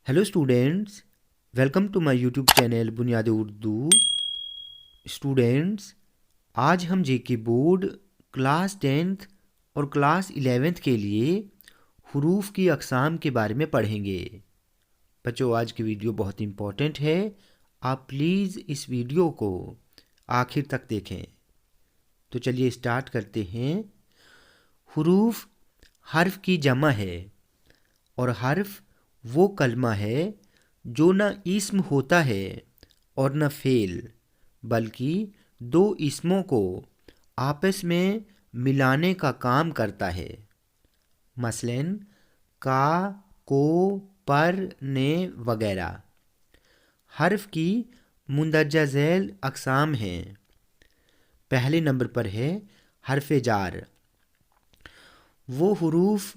Hello students, welcome to my YouTube channel Buniyad Urdu. Students, आज हम जेके board class 10th और class 11th के लिए हरूफ की अक़साम के बारे में पढ़ेंगे। बच्चों, आज की वीडियो बहुत इम्पोर्टेंट है। आप प्लीज़ इस वीडियो को आखिर तक देखें। तो चलिए स्टार्ट करते हैं। हरूफ हर्फ की जमा है और हर्फ वो कलमा है जो न इस्म होता है और न फ़ेल, बल्कि दो इस्मों को आपस में मिलाने का काम करता है। मसलन का, को, पर, ने वगैरह। हर्फ की मुंदरजा झैल अक़साम हैं। पहले नंबर पर है हर्फ जार। वो हरूफ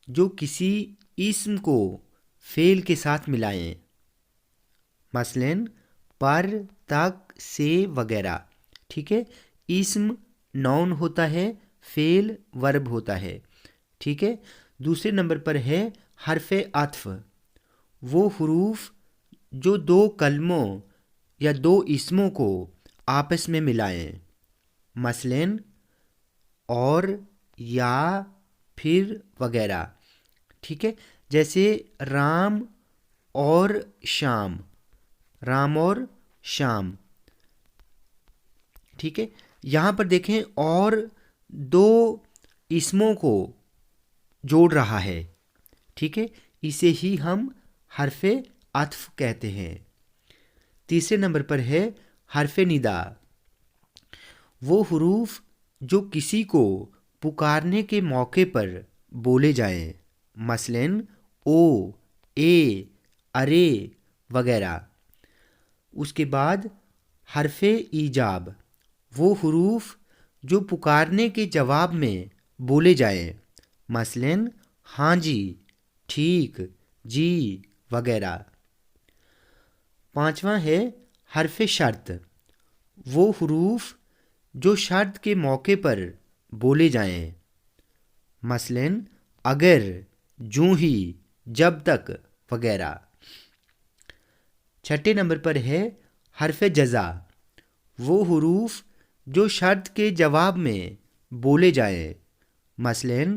जो किसी इस्म को फ़ेल के साथ मिलाएं, मसलन पर, तक, से वगैरह। ठीक है, इस्म नाउन होता है, फ़ेल वर्ब होता है। ठीक है। दूसरे नंबर पर है हर्फ अत्फ। वो हरूफ जो दो कलमों या दो इस्मों को आपस में मिलाएं, मसलन और, या, फिर वगैरह। ठीक है, जैसे राम और शाम, राम और शाम। ठीक है, यहाँ पर देखें और दो इस्मों को जोड़ रहा है। ठीक है, इसे ही हम हर्फ अत्फ कहते हैं। तीसरे नंबर पर है हर्फ निदा। वो हरूफ जो किसी को पुकारने के मौके पर बोले जाएं, मसलन ओ, ए, अरे वगैरह। उसके बाद हर्फ ईजाब। वो हरूफ जो पुकारने के जवाब में बोले जाएं, मसलन हाँ जी, ठीक, जी वगैरह। पांचवा है हर्फ शर्त। वो हरूफ जो शर्त के मौके पर बोले जाएं, मसलन अगर, जूं ही, जब तक वगैरह। छठे नंबर पर है हर्फ जज़ा। वो हरूफ जो शर्त के जवाब में बोले जाएं, मसलन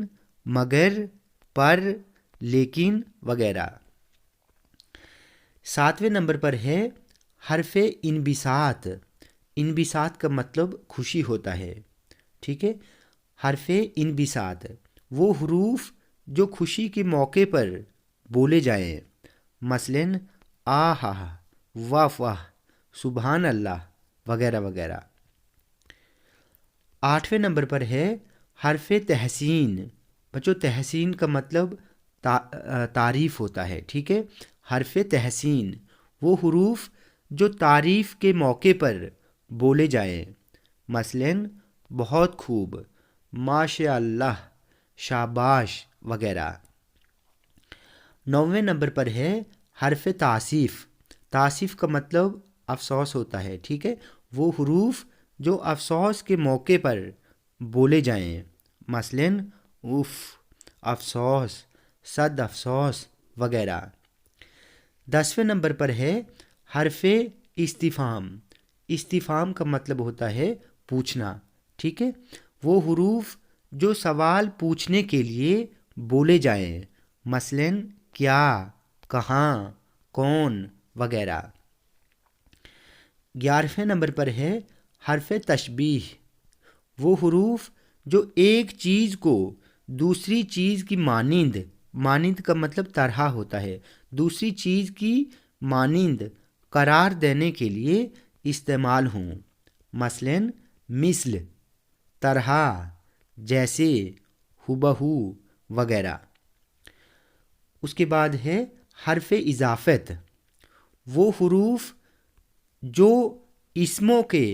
मगर, पर, लेकिन वगैरह। सातवें नंबर पर है हर्फ इनबिसात। इनबिसात का मतलब खुशी होता है। ठीक है, हर्फ इनबिसात। वो हरूफ जो खुशी के मौके पर बोले जाएं, मसलन आहा, वाह वाह, सुभान अल्लाह वगैरह वगैरह। आठवें नंबर पर है हर्फ तहसीन। बच्चों, तहसीन का मतलब तारीफ़ होता है। ठीक है, हर्फ तहसीन। वो हरूफ जो तारीफ़ के मौके पर बोले जाएं, मसलन बहुत खूब, माशाअल्लाह, शाबाश वगैरह। नौवें नंबर पर है हर्फ तासीफ़। तासीफ़ का मतलब अफसोस होता है। ठीक है, वो हरूफ जो अफसोस के मौके पर बोले जाएं, मसलन उफ़, अफसोस, सद अफसोस वगैरह। 10वें नंबर पर है हर्फ इस्तिफ़ाम। इस्तिफ़ाम का मतलब होता है पूछना। ठीक है, वो हरूफ जो सवाल पूछने के लिए बोले जाएं, मसलन क्या, कहाँ, कौन वगैरह। 11वें नंबर पर है हर्फ तशबीह। वो हरूफ जो एक चीज़ को दूसरी चीज़ की मानिंद, मानिंद का मतलब तरह होता है, दूसरी चीज़ की मानिंद करार देने के लिए इस्तेमाल हों, मसलन मिस्ल, तरह, जैसे, हुबहू वगैरह। उसके बाद है हर्फ इजाफ़त। वो हरूफ जो इस्मों के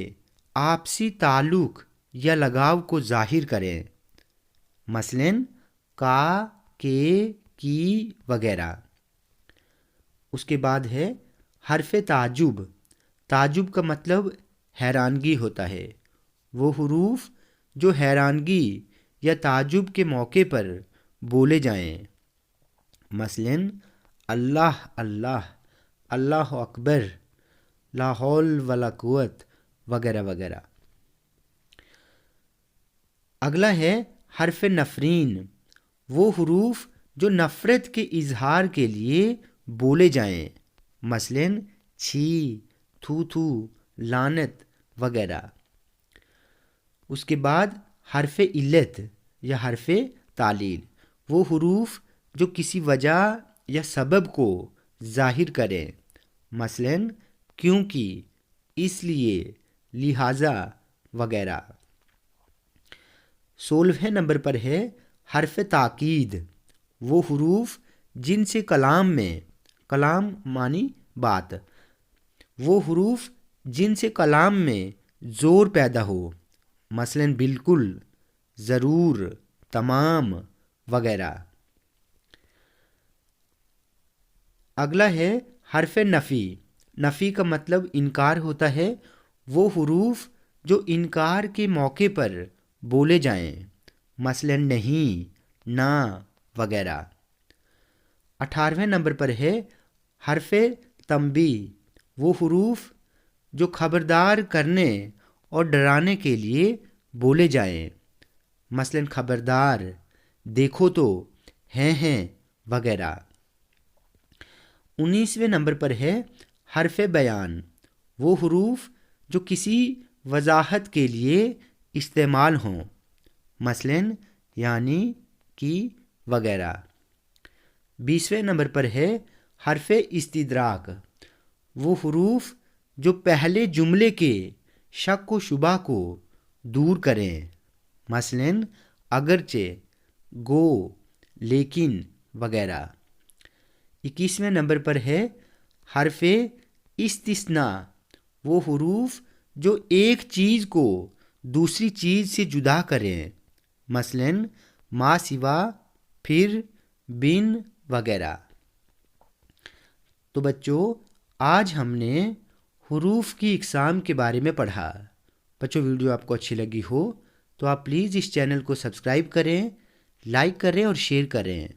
आपसी ताल्लुक़ या लगाव को ज़ाहिर करें, मसलन का, के, की वगैरह। उसके बाद है हर्फ ताजुब। ताजुब का मतलब हैरानगी होता है। वो हरूफ जो हैरानगी या ताजुब के मौके पर बोले जाएं, मसलन اللہ اللہ، اللہ اکبر، لا حول ولا قوت وغیرہ وغیرہ۔ اگلا ہے حرف نفرین، وہ حروف جو نفرت کے اظہار کے لیے بولے جائیں، مثلاً چھی، تھو تھو، لعنت وغیرہ۔ اس کے بعد حرف علت یا حرف تعلیل، وہ حروف جو کسی وجہ یا سبب کو ظاہر کریں، مثلاً کیونکہ، اس لیے، لہٰذا وغیرہ۔ 16ویں نمبر پر ہے حرف تاکید، وہ حروف جن سے کلام میں، کلام معنی بات، وہ حروف جن سے کلام میں زور پیدا ہو، مثلاً بالکل، ضرور، تمام وغیرہ۔ اگلا ہے حرف نفی، نفی کا مطلب انکار ہوتا ہے، وہ حروف جو انکار کے موقع پر بولے جائیں، مثلاً نہیں، نہ وغیرہ۔ 18ویں نمبر پر ہے حرف تنبیہ، وہ حروف جو خبردار کرنے اور ڈرانے کے لیے بولے جائیں، مثلاً خبردار، دیکھو تو، ہیں وغیرہ۔ 19ویں نمبر پر ہے حرف بیان، وہ حروف جو کسی وضاحت کے لیے استعمال ہوں، مثلاً یعنی، کی وغیرہ۔ 20ویں نمبر پر ہے حرف استدراک، وہ حروف جو پہلے جملے کے شک و شبہ کو دور کریں، مثلاً اگرچہ، گو، لیکن وغیرہ۔ 21ویں نمبر پر ہے حرف استثناء، وہ حروف جو ایک چیز کو دوسری چیز سے جدا کریں، مثلاً ما سوا، پھر، بن وغیرہ۔ تو بچوں، آج ہم نے حروف کی اقسام کے بارے میں پڑھا۔ بچوں، ویڈیو آپ کو اچھی لگی ہو تو آپ پلیز اس چینل کو سبسکرائب کریں، لائک کریں اور شیئر کریں۔